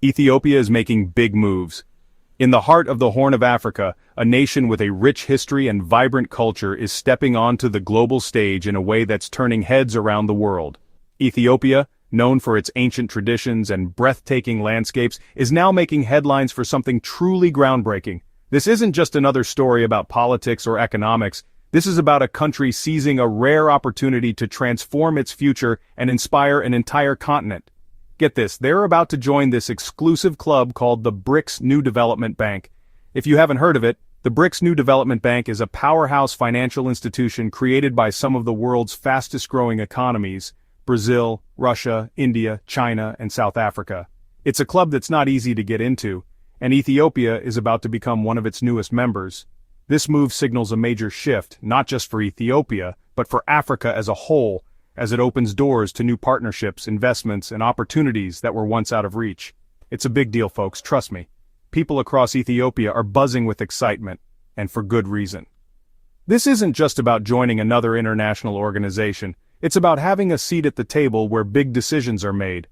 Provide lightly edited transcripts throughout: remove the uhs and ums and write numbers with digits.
Ethiopia is making big moves. In the heart of the Horn of Africa, a nation with a rich history and vibrant culture is stepping onto the global stage in a way that's turning heads around the world. Ethiopia, known for its ancient traditions and breathtaking landscapes, is now making headlines for something truly groundbreaking. This isn't just another story about politics or economics. This is about a country seizing a rare opportunity to transform its future and inspire an entire continent. Get this, they're about to join this exclusive club called the BRICS New Development Bank. If you haven't heard of it, the BRICS New Development Bank is a powerhouse financial institution created by some of the world's fastest-growing economies: Brazil, Russia, India, China, and South Africa. It's a club that's not easy to get into, and Ethiopia is about to become one of its newest members. This move signals a major shift, not just for Ethiopia, but for Africa as a whole, as it opens doors to new partnerships, investments, and opportunities that were once out of reach. It's a big deal, folks, trust me. People across Ethiopia are buzzing with excitement, and for good reason. This isn't just about joining another international organization, it's about having a seat at the table where big decisions are made.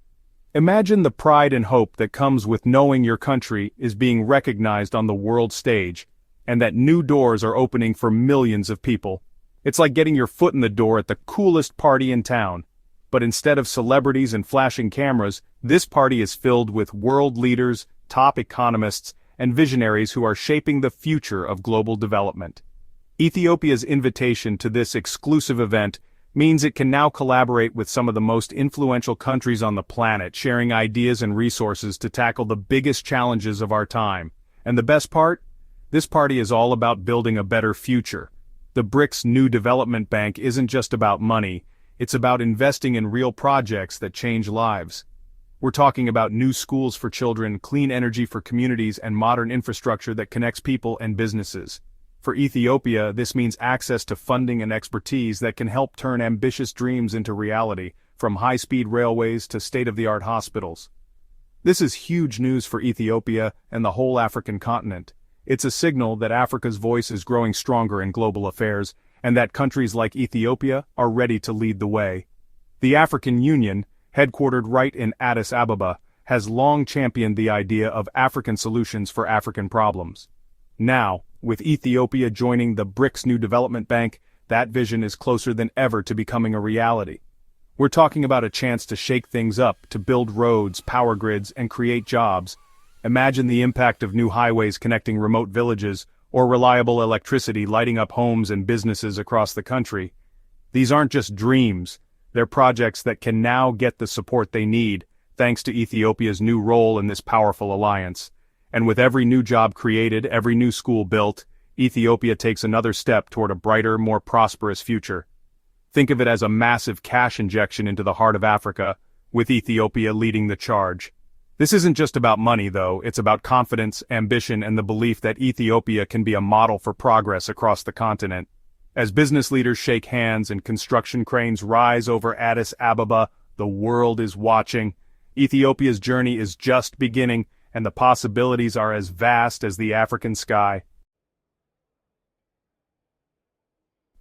Imagine the pride and hope that comes with knowing your country is being recognized on the world stage, and that new doors are opening for millions of people. It's like getting your foot in the door at the coolest party in town. But instead of celebrities and flashing cameras, this party is filled with world leaders, top economists, and visionaries who are shaping the future of global development. Ethiopia's invitation to this exclusive event means it can now collaborate with some of the most influential countries on the planet, sharing ideas and resources to tackle the biggest challenges of our time. And the best part? This party is all about building a better future. The BRICS New Development Bank isn't just about money, it's about investing in real projects that change lives. We're talking about new schools for children, clean energy for communities, and modern infrastructure that connects people and businesses. For Ethiopia, this means access to funding and expertise that can help turn ambitious dreams into reality, from high-speed railways to state-of-the-art hospitals. This is huge news for Ethiopia and the whole African continent. It's a signal that Africa's voice is growing stronger in global affairs, and that countries like Ethiopia are ready to lead the way. The African Union, headquartered right in Addis Ababa, has long championed the idea of African solutions for African problems. Now, with Ethiopia joining the BRICS New Development Bank, that vision is closer than ever to becoming a reality. We're talking about a chance to shake things up, to build roads, power grids, and create jobs. Imagine the impact of new highways connecting remote villages, or reliable electricity lighting up homes and businesses across the country. These aren't just dreams, they're projects that can now get the support they need, thanks to Ethiopia's new role in this powerful alliance. And with every new job created, every new school built, Ethiopia takes another step toward a brighter, more prosperous future. Think of it as a massive cash injection into the heart of Africa, with Ethiopia leading the charge. This isn't just about money, though, it's about confidence, ambition, and the belief that Ethiopia can be a model for progress across the continent. As business leaders shake hands and construction cranes rise over Addis Ababa, the world is watching. Ethiopia's journey is just beginning, and the possibilities are as vast as the African sky.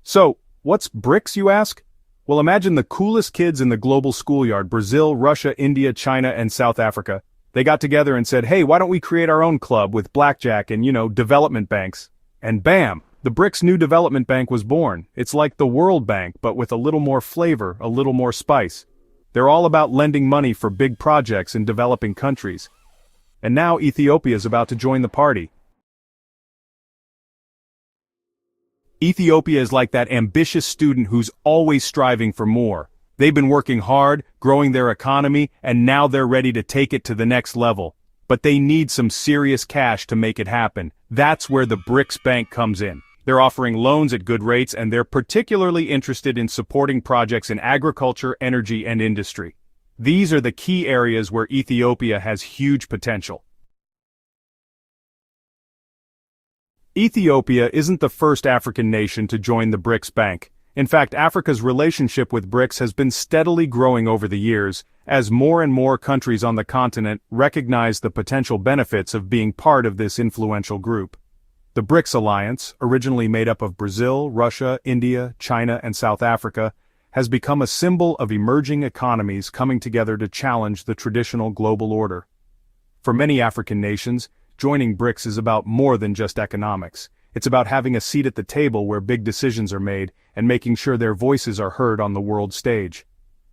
So, what's BRICS, you ask? Well, imagine the coolest kids in the global schoolyard: Brazil, Russia, India, China, and South Africa. They got together and said, hey, why don't we create our own club with blackjack and, development banks? And bam! The BRICS New Development Bank was born. It's like the World Bank, but with a little more flavor, a little more spice. They're all about lending money for big projects in developing countries. And now Ethiopia is about to join the party. Ethiopia is like that ambitious student who's always striving for more. They've been working hard, growing their economy, and now they're ready to take it to the next level. But they need some serious cash to make it happen. That's where the BRICS Bank comes in. They're offering loans at good rates, and they're particularly interested in supporting projects in agriculture, energy, and industry. These are the key areas where Ethiopia has huge potential. Ethiopia isn't the first African nation to join the BRICS Bank. In fact, Africa's relationship with BRICS has been steadily growing over the years, as more and more countries on the continent recognize the potential benefits of being part of this influential group. The BRICS alliance, originally made up of Brazil, Russia, India, China, and South Africa, has become a symbol of emerging economies coming together to challenge the traditional global order. For many African nations, joining BRICS is about more than just economics. It's about having a seat at the table where big decisions are made and making sure their voices are heard on the world stage.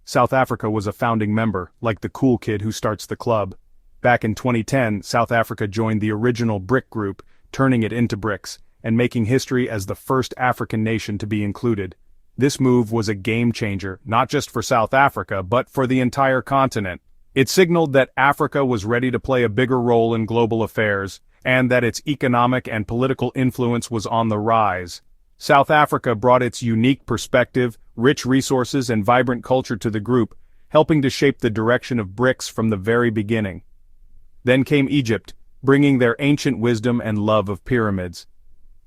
South Africa was a founding member, like the cool kid who starts the club. Back in 2010, South Africa joined the original BRIC group, turning it into BRICS, and making history as the first African nation to be included. This move was a game changer, not just for South Africa, but for the entire continent. It signaled that Africa was ready to play a bigger role in global affairs, and that its economic and political influence was on the rise. South Africa brought its unique perspective, rich resources, and vibrant culture to the group, helping to shape the direction of BRICS from the very beginning. Then came Egypt, bringing their ancient wisdom and love of pyramids.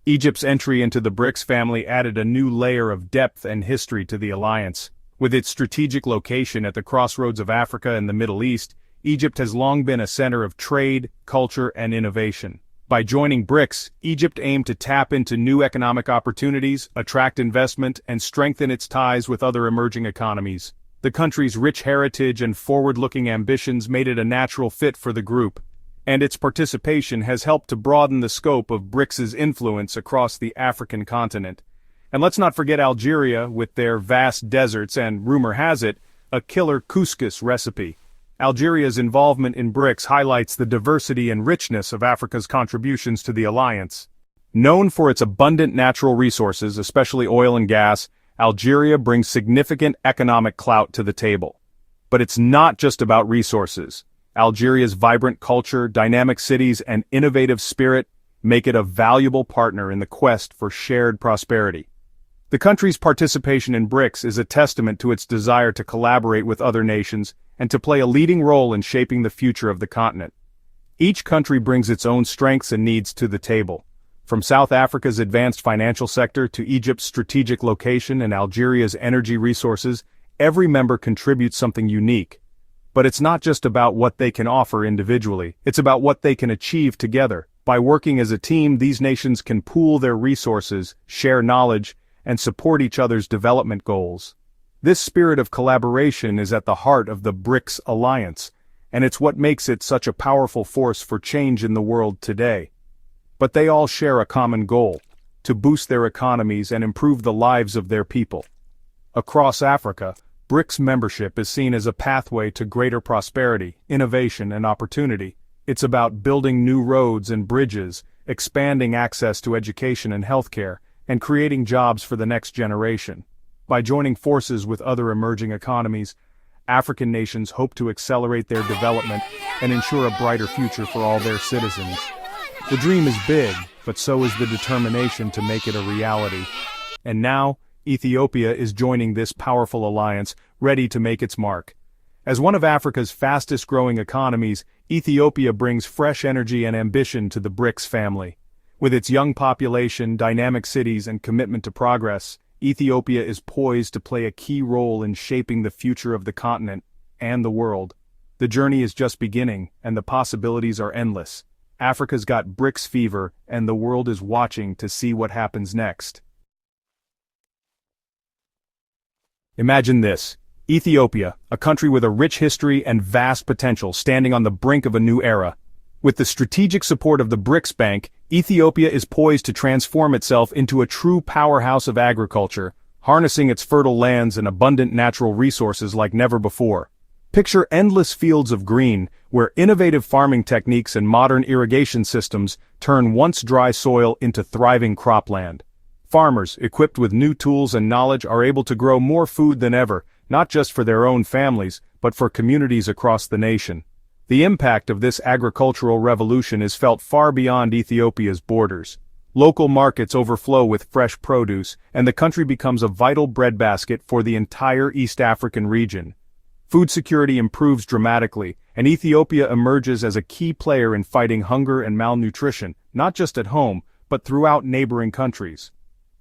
Egypt's entry into the BRICS family added a new layer of depth and history to the alliance. With its strategic location at the crossroads of Africa and the Middle East, Egypt has long been a center of trade, culture, and innovation. By joining BRICS, Egypt aimed to tap into new economic opportunities, attract investment, and strengthen its ties with other emerging economies. The country's rich heritage and forward-looking ambitions made it a natural fit for the group, and its participation has helped to broaden the scope of BRICS's influence across the African continent. And let's not forget Algeria, with their vast deserts and, rumor has it, a killer couscous recipe. Algeria's involvement in BRICS highlights the diversity and richness of Africa's contributions to the alliance. Known for its abundant natural resources, especially oil and gas, Algeria brings significant economic clout to the table. But it's not just about resources. Algeria's vibrant culture, dynamic cities, and innovative spirit make it a valuable partner in the quest for shared prosperity. The country's participation in BRICS is a testament to its desire to collaborate with other nations and to play a leading role in shaping the future of the continent. Each country brings its own strengths and needs to the table. From South Africa's advanced financial sector to Egypt's strategic location and Algeria's energy resources, every member contributes something unique. But it's not just about what they can offer individually, it's about what they can achieve together. By working as a team, these nations can pool their resources, share knowledge, and support each other's development goals. This spirit of collaboration is at the heart of the BRICS alliance, and it's what makes it such a powerful force for change in the world today. But they all share a common goal: to boost their economies and improve the lives of their people. Across Africa, BRICS membership is seen as a pathway to greater prosperity, innovation, and opportunity. It's about building new roads and bridges, expanding access to education and healthcare, and creating jobs for the next generation. By joining forces with other emerging economies, African nations hope to accelerate their development and ensure a brighter future for all their citizens. The dream is big, but so is the determination to make it a reality. And now, Ethiopia is joining this powerful alliance, ready to make its mark. As one of Africa's fastest-growing economies, Ethiopia brings fresh energy and ambition to the BRICS family. With its young population, dynamic cities, and commitment to progress, Ethiopia is poised to play a key role in shaping the future of the continent and the world. The journey is just beginning, and the possibilities are endless. Africa's got BRICS fever, and the world is watching to see what happens next. Imagine this: Ethiopia, a country with a rich history and vast potential, standing on the brink of a new era. With the strategic support of the BRICS Bank, Ethiopia is poised to transform itself into a true powerhouse of agriculture, harnessing its fertile lands and abundant natural resources like never before. Picture endless fields of green, where innovative farming techniques and modern irrigation systems turn once dry soil into thriving cropland. Farmers, equipped with new tools and knowledge, are able to grow more food than ever, not just for their own families, but for communities across the nation. The impact of this agricultural revolution is felt far beyond Ethiopia's borders. Local markets overflow with fresh produce, and the country becomes a vital breadbasket for the entire East African region. Food security improves dramatically, and Ethiopia emerges as a key player in fighting hunger and malnutrition, not just at home, but throughout neighboring countries.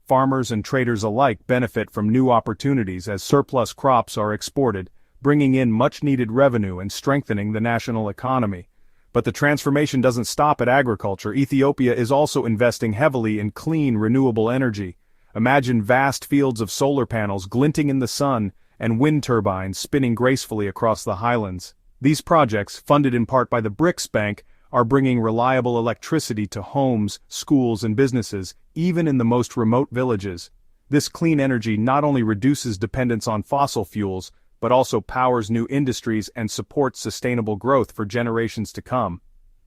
Farmers and traders alike benefit from new opportunities as surplus crops are exported, bringing in much-needed revenue and strengthening the national economy. But the transformation doesn't stop at agriculture. Ethiopia is also investing heavily in clean, renewable energy. Imagine vast fields of solar panels glinting in the sun, and wind turbines spinning gracefully across the highlands. These projects, funded in part by the BRICS Bank, are bringing reliable electricity to homes, schools, and businesses, even in the most remote villages. This clean energy not only reduces dependence on fossil fuels, but also powers new industries and supports sustainable growth for generations to come.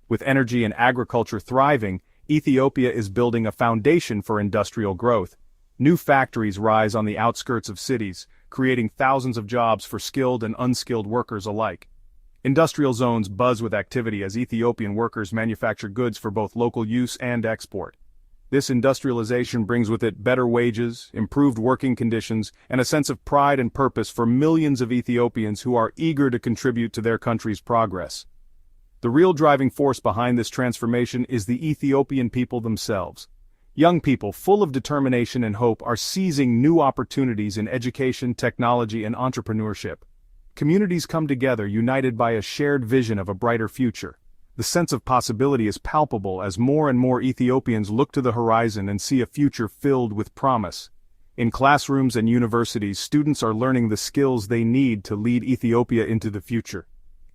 With energy and agriculture thriving, Ethiopia is building a foundation for industrial growth. New factories rise on the outskirts of cities, creating thousands of jobs for skilled and unskilled workers alike. Industrial zones buzz with activity as Ethiopian workers manufacture goods for both local use and export. This industrialization brings with it better wages, improved working conditions, and a sense of pride and purpose for millions of Ethiopians who are eager to contribute to their country's progress. The real driving force behind this transformation is the Ethiopian people themselves. Young people full of determination and hope are seizing new opportunities in education, technology, and entrepreneurship. Communities come together united by a shared vision of a brighter future. The sense of possibility is palpable as more and more Ethiopians look to the horizon and see a future filled with promise. In classrooms and universities, students are learning the skills they need to lead Ethiopia into the future.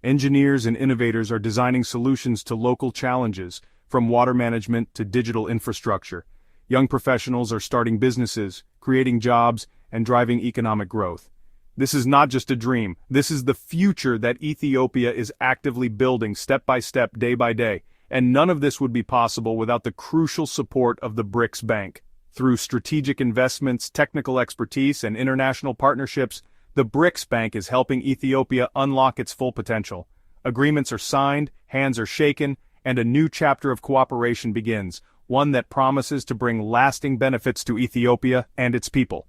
Engineers and innovators are designing solutions to local challenges, from water management to digital infrastructure. Young professionals are starting businesses, creating jobs, and driving economic growth. This is not just a dream, this is the future that Ethiopia is actively building step by step, day by day, and none of this would be possible without the crucial support of the BRICS Bank. Through strategic investments, technical expertise, and international partnerships, the BRICS Bank is helping Ethiopia unlock its full potential. Agreements are signed, hands are shaken, and a new chapter of cooperation begins, one that promises to bring lasting benefits to Ethiopia and its people.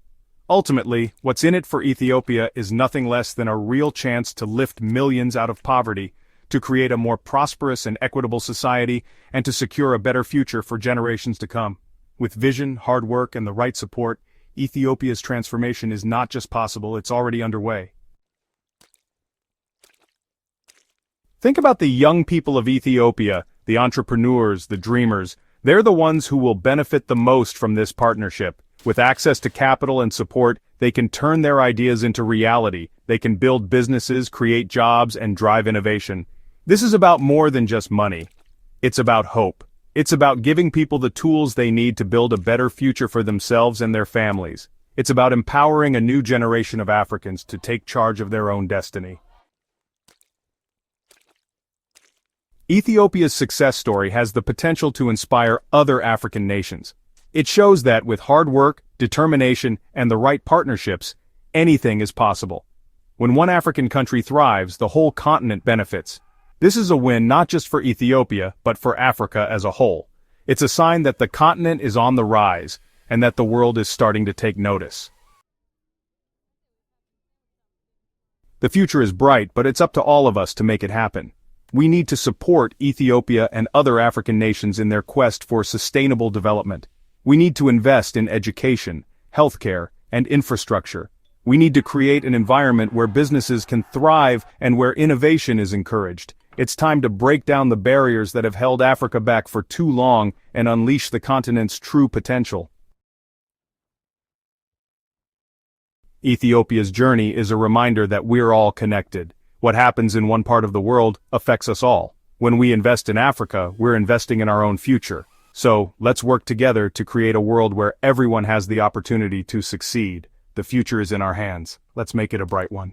Ultimately, what's in it for Ethiopia is nothing less than a real chance to lift millions out of poverty, to create a more prosperous and equitable society, and to secure a better future for generations to come. With vision, hard work, and the right support, Ethiopia's transformation is not just possible, it's already underway. Think about the young people of Ethiopia, the entrepreneurs, the dreamers. They're the ones who will benefit the most from this partnership. With access to capital and support, they can turn their ideas into reality. They can build businesses, create jobs, and drive innovation. This is about more than just money. It's about hope. It's about giving people the tools they need to build a better future for themselves and their families. It's about empowering a new generation of Africans to take charge of their own destiny. Ethiopia's success story has the potential to inspire other African nations. It shows that with hard work, determination, and the right partnerships, anything is possible. When one African country thrives, the whole continent benefits. This is a win not just for Ethiopia, but for Africa as a whole. It's a sign that the continent is on the rise, and that the world is starting to take notice. The future is bright, but it's up to all of us to make it happen. We need to support Ethiopia and other African nations in their quest for sustainable development. We need to invest in education, healthcare, and infrastructure. We need to create an environment where businesses can thrive and where innovation is encouraged. It's time to break down the barriers that have held Africa back for too long and unleash the continent's true potential. Ethiopia's journey is a reminder that we're all connected. What happens in one part of the world affects us all. When we invest in Africa, we're investing in our own future. So, let's work together to create a world where everyone has the opportunity to succeed. The future is in our hands. Let's make it a bright one.